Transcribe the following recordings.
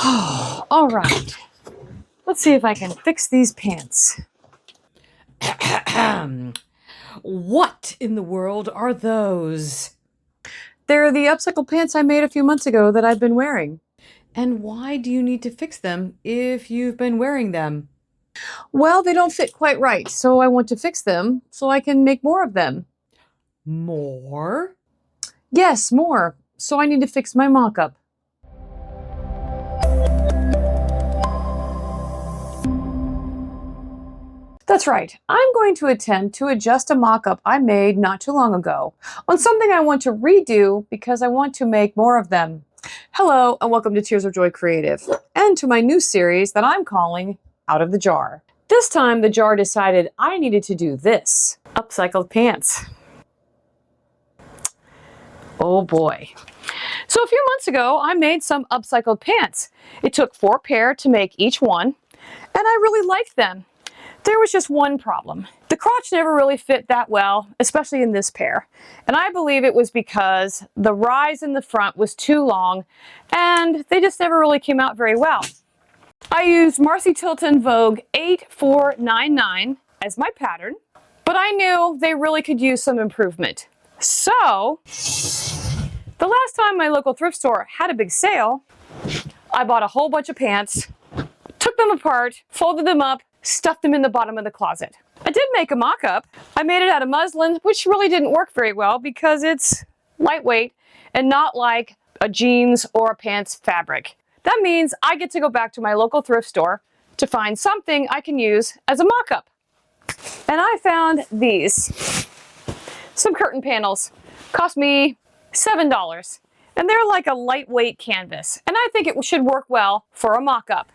All right. Let's see if I can fix these pants. What in the world are those? They're the upcycle pants I made a few months ago that I've been wearing. And why do you need to fix them if you've been wearing them? Well, they don't fit quite right, so I want to fix them so I can make more of them. More? Yes, more. So I need to fix my mock-up. That's right. I'm going to attempt to adjust a mock-up I made not too long ago on something I want to redo because I want to make more of them. Hello, and welcome to Tears of Joy Creative, and to my new series that I'm calling Out of the Jar. This time, the jar decided I needed to do this. Upcycled pants. Oh boy. So a few months ago, I made some upcycled pants. It took 4 pair to make each one, and I really liked them. There was just one problem. The crotch never really fit that well, especially in this pair. And I believe it was because the rise in the front was too long and they just never really came out very well. I used Marcy Tilton Vogue 8499 as my pattern, but I knew they really could use some improvement. So, the last time my local thrift store had a big sale, I bought a whole bunch of pants, took them apart, folded them up, stuffed them in the bottom of the closet. I did make a mock-up. I made it out of muslin, which really didn't work very well because it's lightweight and not like a jeans or a pants fabric. That means I get to go back to my local thrift store to find something I can use as a mock-up. And I found these. Some curtain panels. Cost me $7. And they're like a lightweight canvas. And I think it should work well for a mock-up.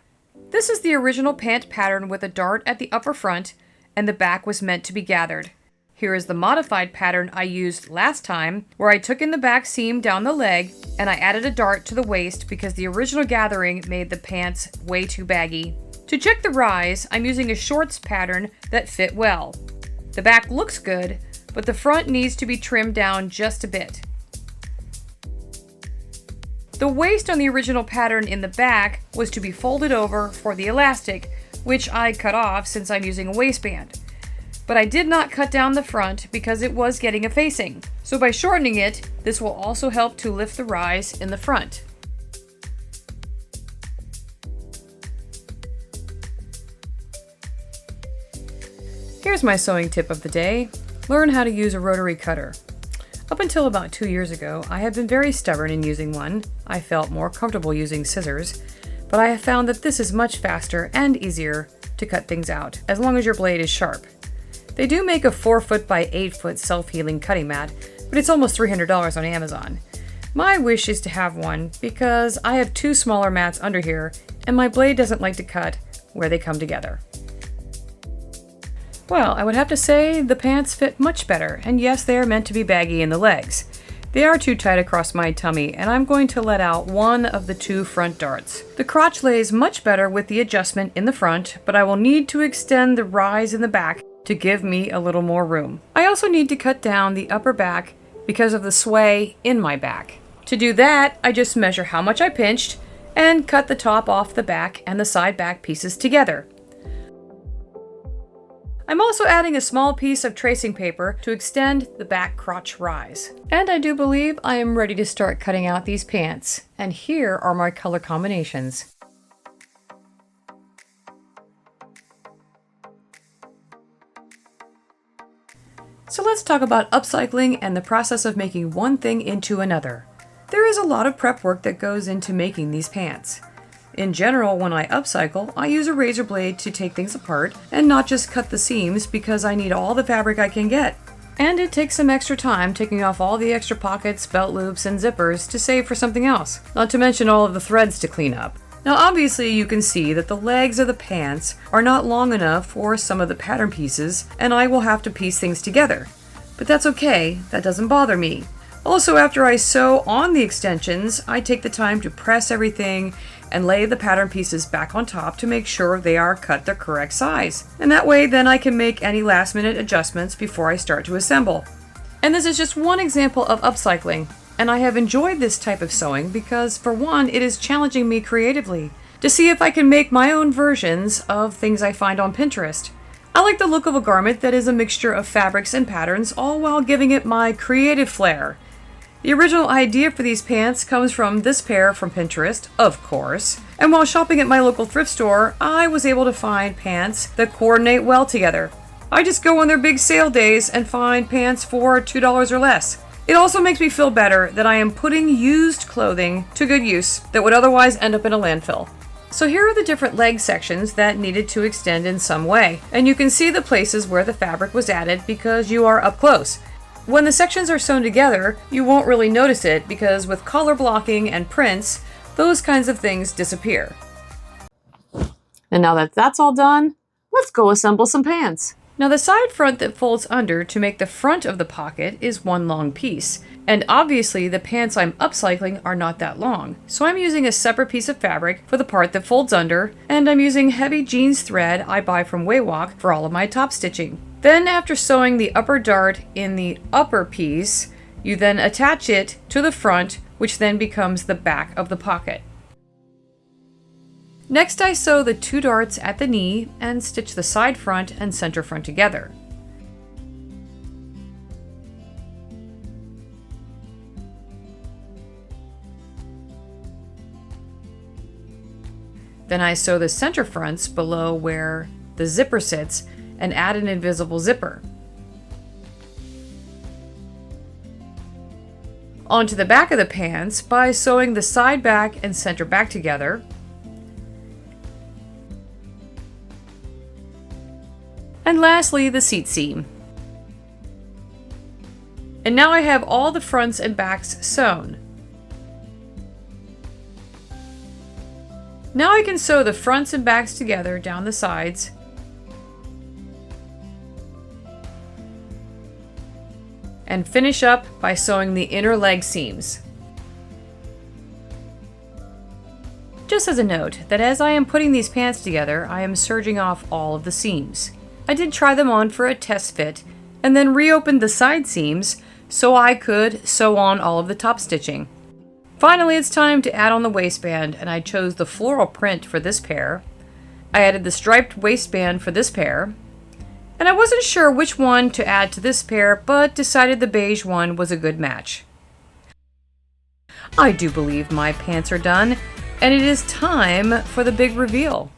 This is the original pant pattern with a dart at the upper front, and the back was meant to be gathered. Here is the modified pattern I used last time, where I took in the back seam down the leg, and I added a dart to the waist because the original gathering made the pants way too baggy. To check the rise, I'm using a shorts pattern that fit well. The back looks good, but the front needs to be trimmed down just a bit. The waist on the original pattern in the back was to be folded over for the elastic, which I cut off since I'm using a waistband. But I did not cut down the front because it was getting a facing. So by shortening it, this will also help to lift the rise in the front. Here's my sewing tip of the day. Learn how to use a rotary cutter. Up until about 2 years ago, I have been very stubborn in using one. I felt more comfortable using scissors, but I have found that this is much faster and easier to cut things out, as long as your blade is sharp. They do make a 4-foot by 8-foot self-healing cutting mat, but it's almost $300 on Amazon. My wish is to have one because I have 2 smaller mats under here, and my blade doesn't like to cut where they come together. Well, I would have to say the pants fit much better, and yes, they are meant to be baggy in the legs. They are too tight across my tummy, and I'm going to let out one of the 2 front darts. The crotch lays much better with the adjustment in the front, but I will need to extend the rise in the back to give me a little more room. I also need to cut down the upper back because of the sway in my back. To do that, I just measure how much I pinched and cut the top off the back and the side back pieces together. I'm also adding a small piece of tracing paper to extend the back crotch rise. And I do believe I am ready to start cutting out these pants. And here are my color combinations. So let's talk about upcycling and the process of making one thing into another. There is a lot of prep work that goes into making these pants. In general, when I upcycle, I use a razor blade to take things apart and not just cut the seams because I need all the fabric I can get. And it takes some extra time taking off all the extra pockets, belt loops, and zippers to save for something else, not to mention all of the threads to clean up. Now obviously you can see that the legs of the pants are not long enough for some of the pattern pieces, and I will have to piece things together. But that's okay, that doesn't bother me. Also, after I sew on the extensions, I take the time to press everything and lay the pattern pieces back on top to make sure they are cut the correct size. And that way then I can make any last minute adjustments before I start to assemble. And this is just one example of upcycling. And I have enjoyed this type of sewing because, for one, it is challenging me creatively to see if I can make my own versions of things I find on Pinterest. I like the look of a garment that is a mixture of fabrics and patterns, all while giving it my creative flair. The original idea for these pants comes from this pair from Pinterest, of course, and while shopping at my local thrift store, I was able to find pants that coordinate well together. I just go on their big sale days and find pants for $2 or less. It also makes me feel better that I am putting used clothing to good use that would otherwise end up in a landfill. So here are the different leg sections that needed to extend in some way, and you can see the places where the fabric was added because you are up close. When the sections are sewn together, you won't really notice it because with color blocking and prints, those kinds of things disappear. And now that that's all done, let's go assemble some pants. Now the side front that folds under to make the front of the pocket is one long piece. And obviously the pants I'm upcycling are not that long. So I'm using a separate piece of fabric for the part that folds under, and I'm using heavy jeans thread I buy from Waywalk for all of my top stitching. Then after sewing the upper dart in the upper piece, you then attach it to the front, which then becomes the back of the pocket. Next, I sew the 2 darts at the knee and stitch the side front and center front together. Then I sew the center fronts below where the zipper sits and add an invisible zipper. Onto the back of the pants by sewing the side back and center back together. And lastly, the seat seam. And now I have all the fronts and backs sewn. Now I can sew the fronts and backs together down the sides. And finish up by sewing the inner leg seams. Just as a note, that as I am putting these pants together, I am serging off all of the seams. I did try them on for a test fit, and then reopened the side seams so I could sew on all of the top stitching. Finally, it's time to add on the waistband, and I chose the floral print for this pair. I added the striped waistband for this pair, and I wasn't sure which one to add to this pair, but decided the beige one was a good match. I do believe my pants are done, and it is time for the big reveal.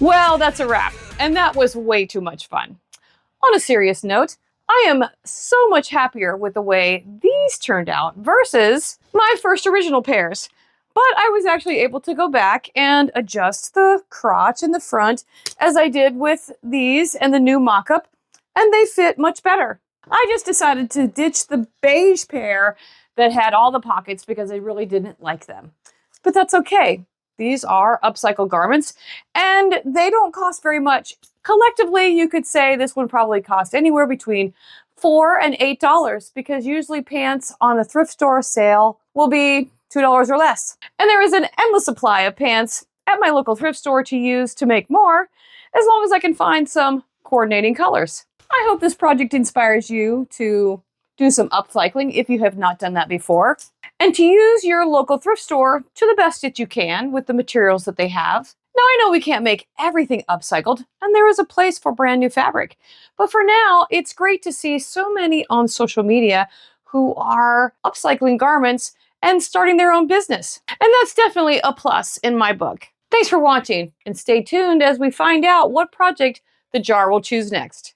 Well, that's a wrap, and that was way too much fun. On a serious note, I am so much happier with the way these turned out versus my first original pairs. But I was actually able to go back and adjust the crotch in the front as I did with these and the new mock-up, and they fit much better. I just decided to ditch the beige pair that had all the pockets because I really didn't like them. But that's okay. These are upcycle garments, and they don't cost very much. Collectively, you could say this one probably cost anywhere between $4 and $8 because usually pants on a thrift store sale will be $2 or less. And there is an endless supply of pants at my local thrift store to use to make more, as long as I can find some coordinating colors. I hope this project inspires you to do some upcycling if you have not done that before, and to use your local thrift store to the best that you can with the materials that they have. Now, I know we can't make everything upcycled, and there is a place for brand new fabric. But for now, it's great to see so many on social media who are upcycling garments and starting their own business. And that's definitely a plus in my book. Thanks for watching, and stay tuned as we find out what project the jar will choose next.